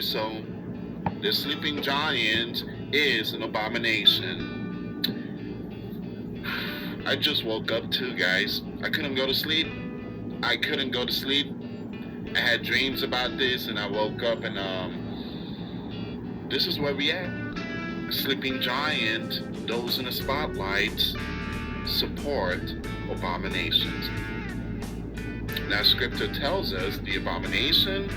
so the sleeping giant is an abomination. I just woke up too, guys. I couldn't go to sleep. I couldn't go to sleep. I had dreams about this, and I woke up, and this is where we at. Sleeping giant, those in the spotlight, support abominations. Now, Scripture tells us the abomination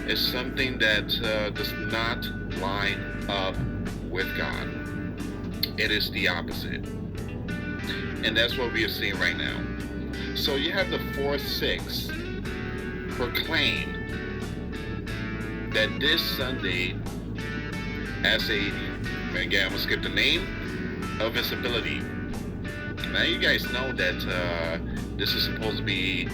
is something that does not line up with God. It is the opposite. And that's what we are seeing right now. So you have the 4-6 proclaim that this Sunday, as again, I'm going to skip the name, of visibility. Now you guys know that this is supposed to be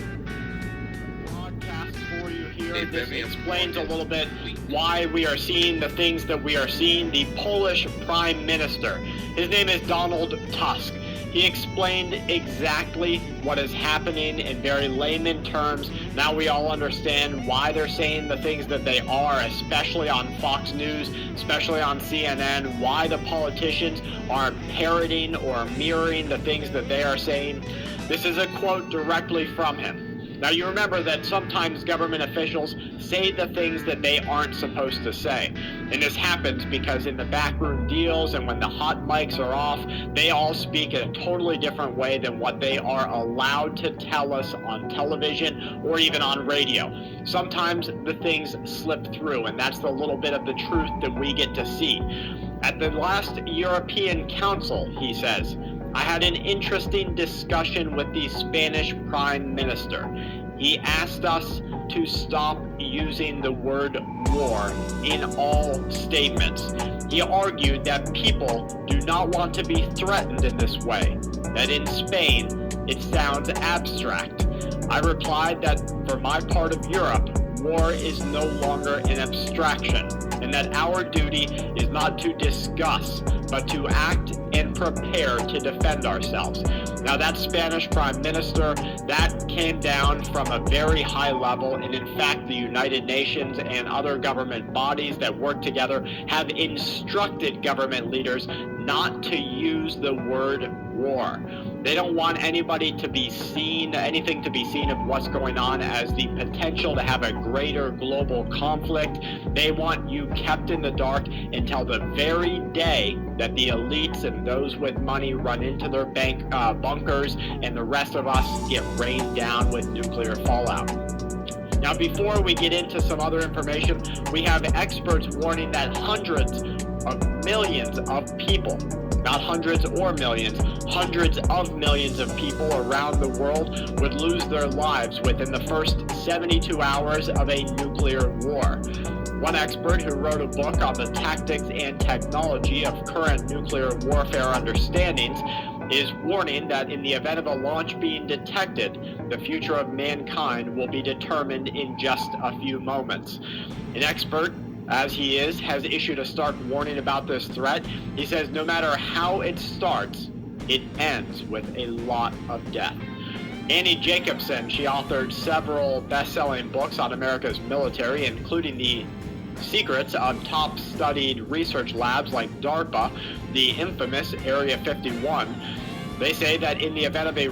broadcast for you here. This explains a little bit why we are seeing the things that we are seeing. The Polish Prime Minister, his name is Donald Tusk. He explained exactly what is happening in very layman terms. Now we all understand why they're saying the things that they are, especially on Fox News, especially on CNN, why the politicians are parroting or mirroring the things that they are saying. This is a quote directly from him. Now you remember that sometimes government officials say the things that they aren't supposed to say. And this happens because in the backroom deals and when the hot mics are off, they all speak in a totally different way than what they are allowed to tell us on television or even on radio. Sometimes the things slip through, and that's the little bit of the truth that we get to see. At the last European Council, he says, I had an interesting discussion with the Spanish Prime Minister. He asked us to stop using the word war in all statements. He argued that people do not want to be threatened in this way, that in Spain it sounds abstract. I replied that for my part of Europe, war is no longer an abstraction, and that our duty is not to discuss, but to act and prepare to defend ourselves. Now that Spanish Prime Minister, that came down from a very high level, and in fact the United Nations and other government bodies that work together have instructed government leaders not to use the word war. They don't want anybody to be seen, anything to be seen of what's going on as the potential to have a greater global conflict. They want you kept in the dark until the very day that the elites and those with money run into their bunkers and the rest of us get rained down with nuclear fallout. Now, before we get into some other information, we have experts warning that hundreds of millions of people, not hundreds or millions, hundreds of millions of people around the world would lose their lives within the first 72 hours of a nuclear war. One expert who wrote a book on the tactics and technology of current nuclear warfare understandings is warning that in the event of a launch being detected, the future of mankind will be determined in just a few moments. An expert, as he is, has issued a stark warning about this threat. He says no matter how it starts, it ends with a lot of death. Annie Jacobsen, she authored several best-selling books on America's military, including the secrets of top-studied research labs like DARPA, the infamous Area 51. They say that in the event of a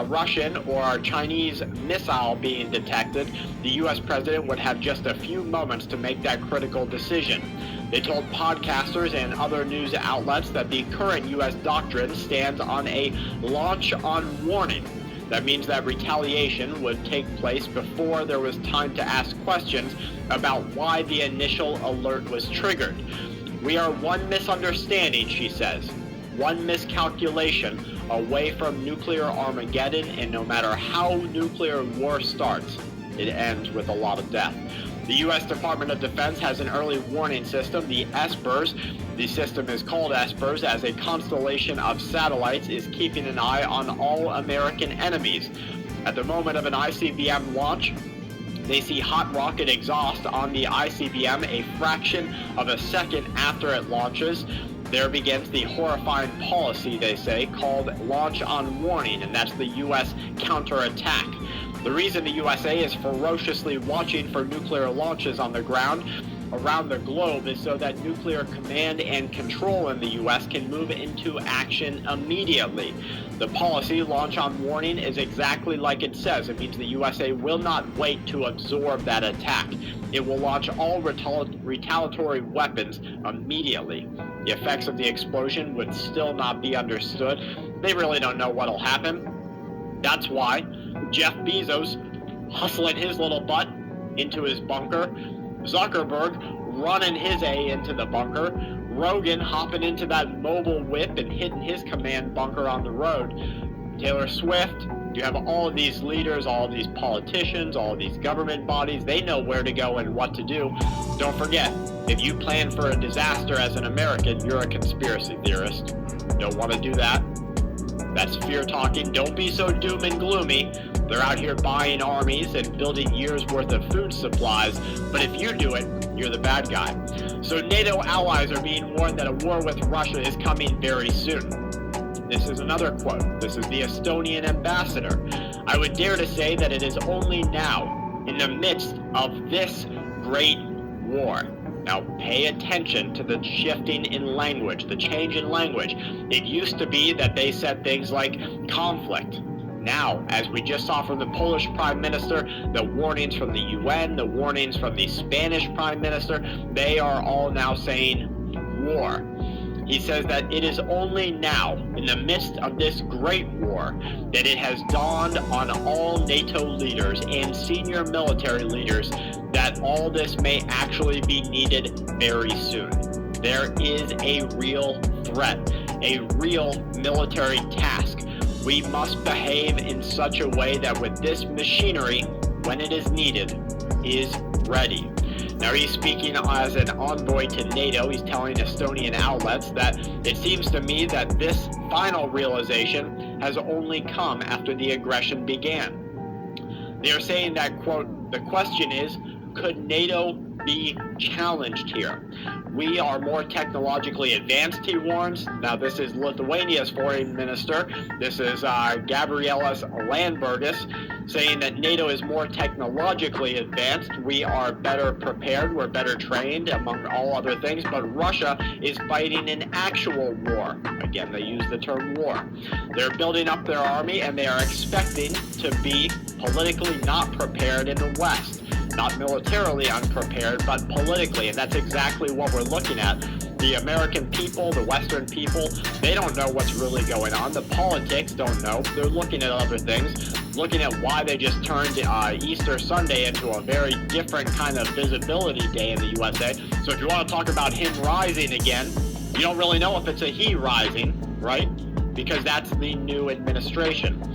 Russian or Chinese missile being detected, the U.S. president would have just a few moments to make that critical decision. They told podcasters and other news outlets that the current U.S. doctrine stands on a launch on warning. That means that retaliation would take place before there was time to ask questions about why the initial alert was triggered. We are one misunderstanding, she says, one miscalculation away from nuclear Armageddon, and no matter how nuclear war starts, it ends with a lot of death. The U.S. Department of Defense has an early warning system, the ESPERS. The system is called ESPERS as a constellation of satellites is keeping an eye on all American enemies. At the moment of an ICBM launch, they see hot rocket exhaust on the ICBM a fraction of a second after it launches. There begins the horrifying policy, they say, called launch on warning, and that's the U.S. counterattack. The reason the USA is ferociously watching for nuclear launches on the ground around the globe is so that nuclear command and control in the U.S. can move into action immediately. The policy, launch on warning, is exactly like it says. It means the USA will not wait to absorb that attack. It will launch all retaliatory weapons immediately. The effects of the explosion would still not be understood. They really don't know what'll happen. That's why Jeff Bezos hustling his little butt into his bunker, Zuckerberg running his A into the bunker, Rogan hopping into that mobile whip and hitting his command bunker on the road, Taylor Swift. You have all of these leaders, all of these politicians, all of these government bodies. They know where to go and what to do. Don't forget, if you plan for a disaster as an American, you're a conspiracy theorist. Don't want to do that. That's fear talking. Don't be so doom and gloomy. They're out here buying armies and building years' worth of food supplies. But if you do it, you're the bad guy. So NATO allies are being warned that a war with Russia is coming very soon. This is another quote. This is the Estonian ambassador. I would dare to say that it is only now, in the midst of this great war. Now pay attention to the shifting in language, the change in language. It used to be that they said things like conflict. Now, as we just saw from the Polish Prime Minister, the warnings from the UN, the warnings from the Spanish Prime Minister, they are all now saying war. He says that it is only now, in the midst of this great war, that it has dawned on all NATO leaders and senior military leaders that all this may actually be needed very soon. There is a real threat, a real military task. We must behave in such a way that with this machinery, when it is needed, is ready. Now he's speaking as an envoy to NATO. He's telling Estonian outlets that it seems to me that this final realization has only come after the aggression began. They are saying that, quote, the question is, could NATO be challenged here? We are more technologically advanced, he warns. Now, this is Lithuania's foreign minister. This is Gabrielas Landsbergis saying that NATO is more technologically advanced. We are better prepared. We're better trained, among all other things. But Russia is fighting an actual war. Again, they use the term war. They're building up their army, and they are expecting to be politically not prepared in the West. Not militarily unprepared, but politically, and that's exactly what we're looking at. The American people, the Western people, they don't know what's really going on. The politics don't know. They're looking at other things, looking at why they just turned Easter Sunday into a very different kind of visibility day in the USA. So if you want to talk about him rising again, you don't really know if it's a he rising, right? Because that's the new administration.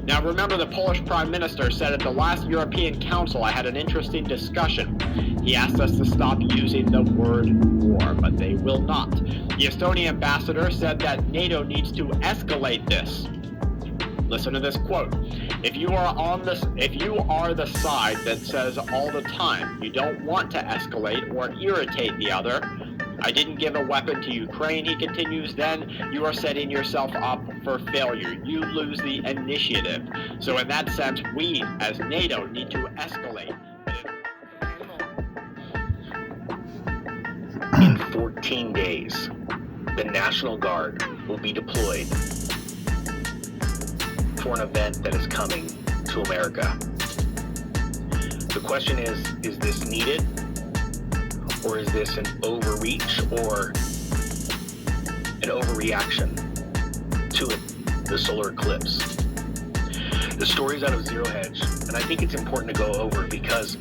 Now remember, the Polish Prime Minister said at the last European Council, I had an interesting discussion. He asked us to stop using the word war, but they will not. The Estonian ambassador said that NATO needs to escalate this. Listen to this quote. If you are the side that says all the time you don't want to escalate or irritate the other, I didn't give a weapon to Ukraine, he continues, then you are setting yourself up for failure. You lose the initiative. So in that sense, we, as NATO, need to escalate. In 14 days, the National Guard will be deployed for an event that is coming to America. The question is this needed? Or is this an overreach or an overreaction to the solar eclipse? The story's out of Zero Hedge, and I think it's important to go over it because,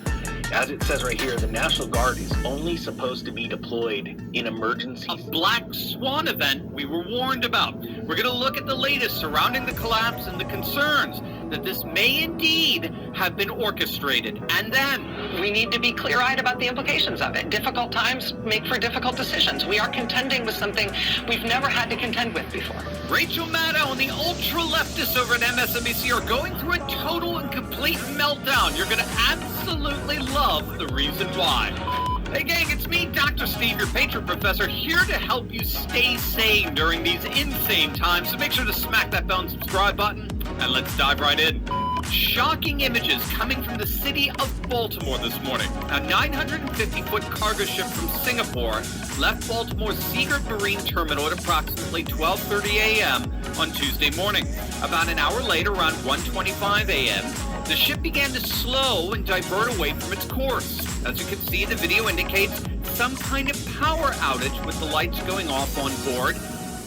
as it says right here, the National Guard is only supposed to be deployed in emergencies. A black swan event we were warned about. We're going to look at the latest surrounding the collapse and the concerns that this may indeed have been orchestrated. And then we need to be clear-eyed about the implications of it. Difficult times make for difficult decisions. We are contending with something we've never had to contend with before. Rachel Maddow and the ultra-leftists over at MSNBC are going through a total and complete meltdown. You're going to absolutely love the reason why. Hey gang, it's me, Dr. Steve, your Patriot Professor, here to help you stay sane during these insane times. So make sure to smack that bell and subscribe button, and let's dive right in. Shocking images coming from the city of Baltimore this morning. A 950-foot cargo ship from Singapore left Baltimore's Seagirt Marine Terminal at approximately 12:30 a.m. on Tuesday morning. About an hour later, around 1:25 a.m., the ship began to slow and divert away from its course. As you can see, the video indicates some kind of power outage with the lights going off on board.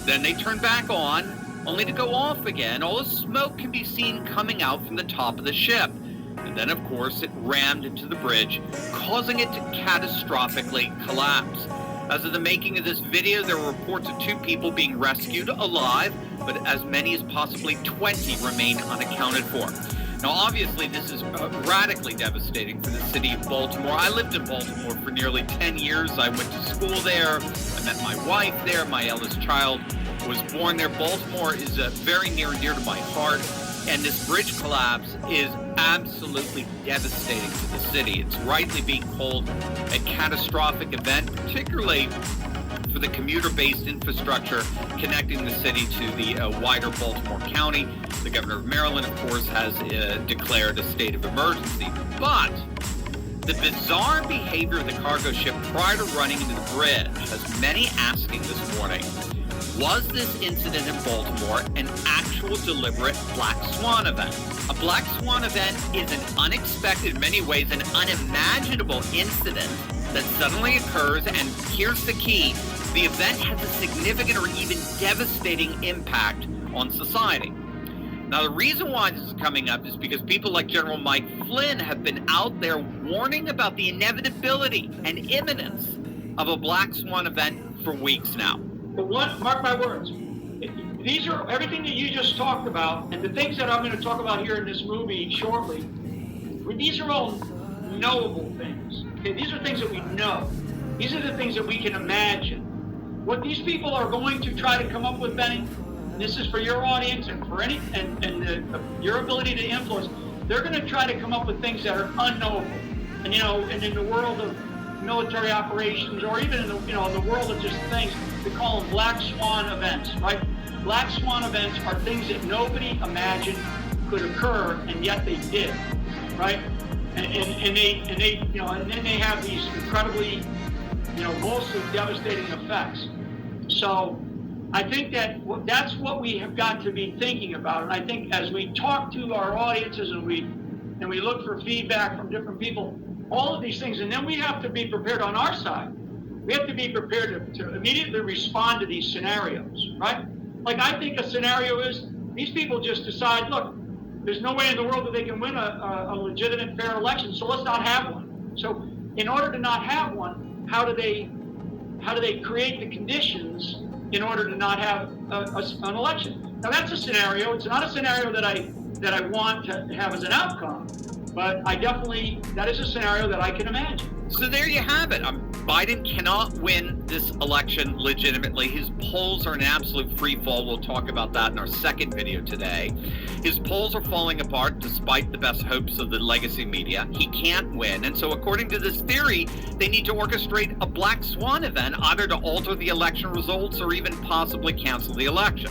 Then they turn back on, only to go off again. All the smoke can be seen coming out from the top of the ship. And then, of course, it rammed into the bridge, causing it to catastrophically collapse. As of the making of this video, there were reports of 2 people being rescued alive, but as many as possibly 20 remain unaccounted for. Now, obviously, this is radically devastating for the city of Baltimore. I lived in Baltimore for nearly 10 years. I went to school there. I met my wife there. My eldest child was born there. Baltimore is very near and dear to my heart, and this bridge collapse is absolutely devastating to the city. It's rightly being called a catastrophic event, particularly for the commuter-based infrastructure connecting the city to the wider Baltimore County. The governor of Maryland, of course, has declared a state of emergency. But the bizarre behavior of the cargo ship prior to running into the bridge has many asking this morning, was this incident in Baltimore an actual deliberate black swan event? A black swan event is an unexpected, in many ways, an unimaginable incident that suddenly occurs, and here's the key, the event has a significant or even devastating impact on society. Now, the reason why this is coming up is because people like General Mike Flynn have been out there warning about the inevitability and imminence of a black swan event for weeks now. But one, mark my words, these are everything that you just talked about, and the things that I'm going to talk about here in this movie shortly, these are all knowable things. Okay, these are things that we know. These are the things that we can imagine. What these people are going to try to come up with, Benny, and this is for your audience and for any your ability to influence, they're going to try to come up with things that are unknowable. And and in the world of military operations, or even in the world of just things, we call them black swan events, right? Black swan events are things that nobody imagined could occur, and yet they did, right? And then they have these incredibly, mostly devastating effects. So I think that's what we have got to be thinking about. And I think as we talk to our audiences and we look for feedback from different people, all of these things, and then we have to be prepared on our side. We have to be prepared to immediately respond to these scenarios, right? Like, I think a scenario is these people just decide, look, there's no way in the world that they can win a legitimate, fair election, so let's not have one. So in order to not have one, how do they create the conditions in order to not have an election? Now, that's a scenario. It's not a scenario that I want to have as an outcome, but that is a scenario that I can imagine. So there you have it. Biden cannot win this election legitimately. His polls are an absolute free fall. We'll talk about that in our second video today. His polls are falling apart despite the best hopes of the legacy media. He can't win. And so according to this theory, they need to orchestrate a black swan event either to alter the election results or even possibly cancel the election.